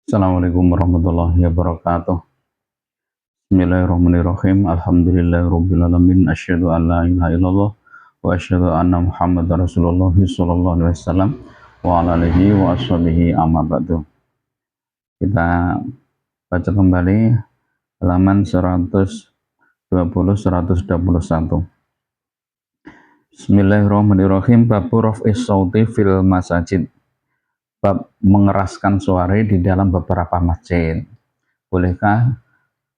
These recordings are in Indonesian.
Assalamualaikum warahmatullahi wabarakatuh. Bismillahirrahmanirrahim. Alhamdulillahirabbil alamin. Asyhadu an la ilaha illallah wa asyhadu anna Muhammadar Rasulullah sallallahu alaihi wasallam wa ala alihi wa ashabihi amma ba'du. Kita baca kembali halaman 120 121. Bismillahirrahmanirrahim. Bab raf'is sauti fil masajid. Bab mengeraskan suara di dalam beberapa masjid. Bolehkah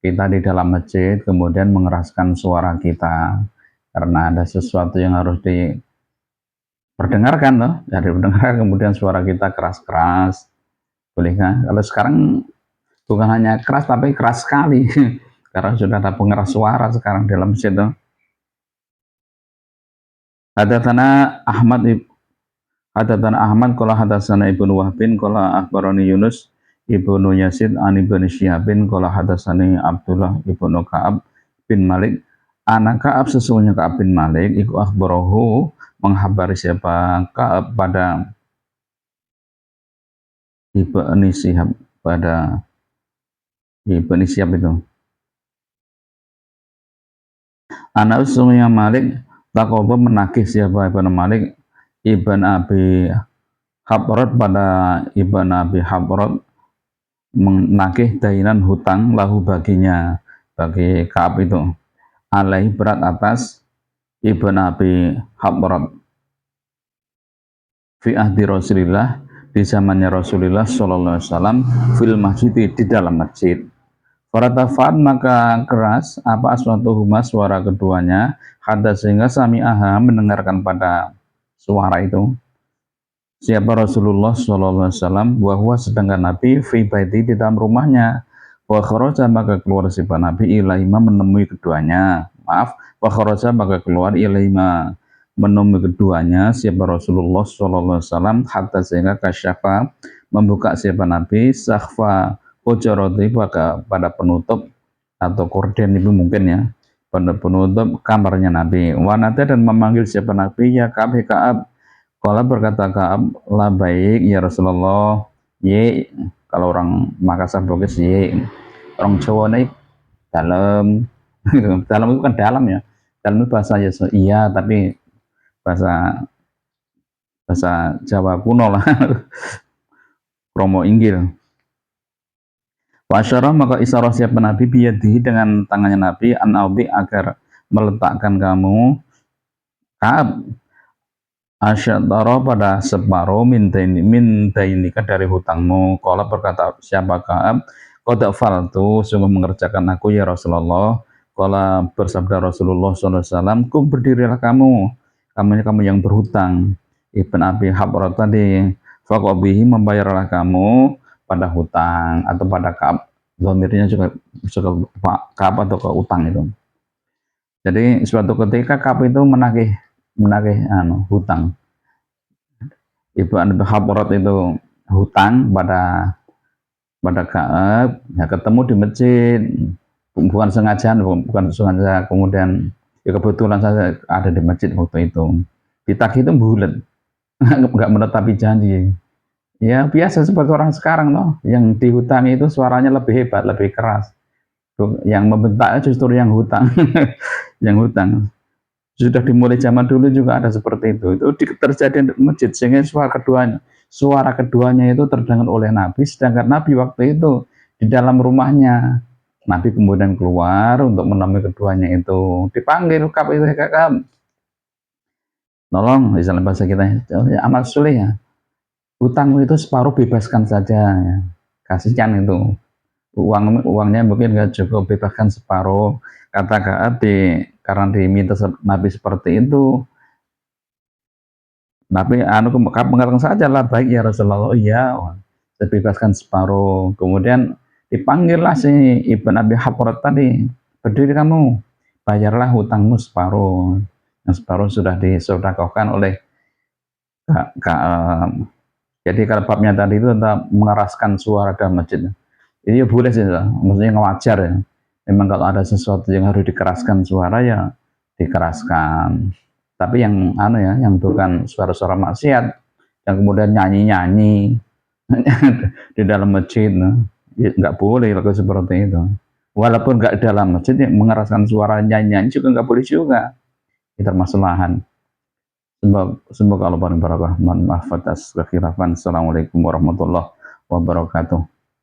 kita di dalam masjid kemudian mengeraskan suara kita karena ada sesuatu yang harus diperdengarkan loh, ya diperdengarkan, kemudian suara kita keras-keras, bolehkah? Kalau sekarang bukan hanya keras tapi keras sekali karena sudah ada pengeras suara sekarang dalam masjid tuh. Hadatsana Ahmad qala hadatsana Ibnu Wahbin qala akhbarani Yunus Ibnu Yazid an Ibnu Syihabin qala hadatsani Abdullah Ibnu Ka'ab bin Malik. Anak Ka'ab, sesungguhnya Ka'ab bin Malik iku akhbarahu, menghabari siapa Ka'ab pada Ibnu Syihab, pada Ibnu Syihab itu. Anak sesungguhnya Malik takoba, menagih siapa Ibnu Malik Ibn Abi Habrat, pada Ibn Abi Habrat menagih dainan hutang lahu baginya, bagi Ka'ab itu, alaihi berat atas Ibn Abi Habrat, fi ahdi Rasulillah, di zamannya Rasulullah sallallahu alaihi wasallam, fil masjid, di dalam masjid. Faratafat, maka keras apa aswatuhuma, suara keduanya, hatta sehingga sami'aha, mendengarkan pada suara itu siapa Rasulullah sallallahu alaihi wasallam, bahwa sedangkan Nabi fi baiti, di dalam rumahnya, wa kharaja, maka keluar siapa Nabi, ilaihima, menemui keduanya, wa kharaja, maka keluar ilaihima, menemui keduanya siapa Rasulullah sallallahu alaihi wasallam, hatta sehingga kasyafa, membuka siapa Nabi, sakhfa hujurati, pada penutup atau korden itu mungkin ya, pada penutup kamarnya Nabi. Wanata, dan memanggil siapa Nabi, ya Ka'ab, Ka'ab. Kala, berkata Ka'ab, la baik ya Rasulullah, ye, kalau orang Makassar Bugis ye, orang Jawa nih dalam dalam itu kan dalam ya, dalam itu bahasa iya, tapi bahasa bahasa Jawa kuno lah Romo Inggil. Wasyarah, maka isyarah siapa Nabi biyadihi, dengan tangannya Nabi, an audi, agar meletakkan kamu Ka'ab, asyadara, pada separuh mindainika, dari hutangmu. Kala, berkata siapa Ka'ab, qad faltu, sungguh mengerjakan aku ya Rasulullah. Kala, bersabda Rasulullah SAW, kum, berdirilah kamu yang berhutang, Ibn Abi Habrat tadi, faqabihi, membayarlah kamu pada hutang atau pada Ka'ab, dhamirnya juga Ka'ab atau ke utang itu. Jadi suatu ketika Ka'ab itu menagih hutang. Ibn Abi Habrat itu hutang pada Ka'ab, ya ketemu di masjid, bukan sengaja, kemudian ya kebetulan saja ada di masjid waktu itu. Ditagih itu bulat, nggak menetapi janji. Ya biasa seperti orang sekarang loh, yang dihutangi itu suaranya lebih hebat, lebih keras. Yang membentak justru yang hutang. Yang hutang. Sudah dimulai zaman dulu juga ada seperti itu. Itu terjadi di masjid, sehingga suara keduanya itu terdengar oleh Nabi, sedangkan Nabi waktu itu di dalam rumahnya. Nabi kemudian keluar untuk menemui keduanya itu. Dipanggil Ka'ab itu, Ka'ab, tolong, misalnya bahasa kita ya, amal soleh ya, hutangmu itu separuh bebaskan saja ya. Kasihkan itu uangnya mungkin nggak cukup, bebaskan separuh. Kata Ka'ab, karena diminta Nabi seperti itu, Nabi mengatakan saja lah, baik ya Rasulullah, iya, saya bebaskan separuh. Kemudian dipanggillah si Ibn Abi Habrat tadi, berdiri kamu, bayarlah hutangmu separuh. Yang separuh sudah disedekahkan oleh Ka'ab. Jadi kalau babnya tadi itu tentang mengeraskan suara dalam masjid, ini ya boleh sih, maksudnya wajar ya. Memang kalau ada sesuatu yang harus dikeraskan suara ya dikeraskan. Tapi yang yang bukan suara-suara maksiat, yang kemudian nyanyi-nyanyi, di dalam masjid, nah, ya nggak boleh kalau seperti itu. Walaupun nggak dalam masjid, ya, mengeraskan suara nyanyi juga nggak boleh juga. Itu termasuk lahan. Semoga Allah barakah. Mohon maaf atas kekhilafan. Assalamualaikum warahmatullahi wabarakatuh.